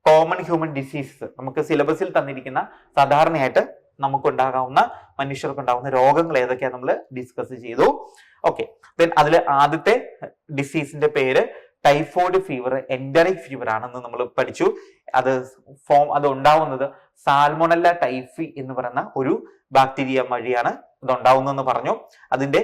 കോമൺ ഹ്യൂമൻ ഡിസീസസ്. നമുക്ക് സിലബസിൽ തന്നിരിക്കുന്ന സാധാരണയായിട്ട് മനുഷ്യർക്കുണ്ടാകുന്ന രോഗങ്ങൾ ഏതൊക്കെയാണ് നമ്മൾ ഡിസ്കസ് ചെയ്തു. ഓക്കെ, ദെൻ അതിൽ ആദ്യത്തെ ഡിസീസിന്റെ പേര് ടൈഫോയിഡ് ഫീവർ, എൻഡറിക് ഫീവർ ആണെന്ന് നമ്മൾ പഠിച്ചു. അത് ഉണ്ടാവുന്നത് സാൽമോണല്ല ടൈഫി എന്ന് പറയുന്ന ഒരു ബാക്ടീരിയ വഴിയാണ് ഇത് ഉണ്ടാവുന്നതെന്ന് പറഞ്ഞു. അതിന്റെ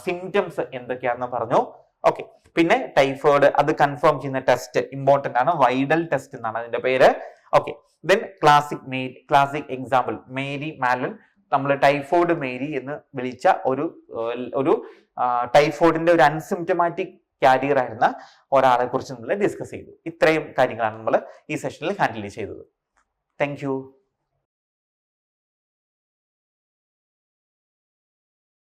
സിംറ്റംസ് എന്തൊക്കെയാണെന്ന് പറഞ്ഞു. ഓക്കെ, പിന്നെ ടൈഫോയിഡ് അത് കൺഫേം ചെയ്യുന്ന ടെസ്റ്റ് ഇമ്പോർട്ടന്റ് ആണ്, വൈഡൽ ടെസ്റ്റ് എന്നാണ് അതിന്റെ പേര്. Okay, then classic example Mary Mallon, നമ്മൾ ടൈഫോയിഡ് മേരി എന്ന് വിളിച്ച ഒരു ടൈഫോയിഡിന്റെ ഒരു അൺസിംറ്റമാറ്റിക് കാരിയർ ആയിരുന്ന ഒരാളെ കുറിച്ച് നമ്മൾ ഡിസ്കസ് ചെയ്തു. ഇത്രയും കാര്യങ്ങളാണ് നമ്മൾ ഈ സെഷനിൽ ഹാൻഡിൽ ചെയ്തത്. Thank you.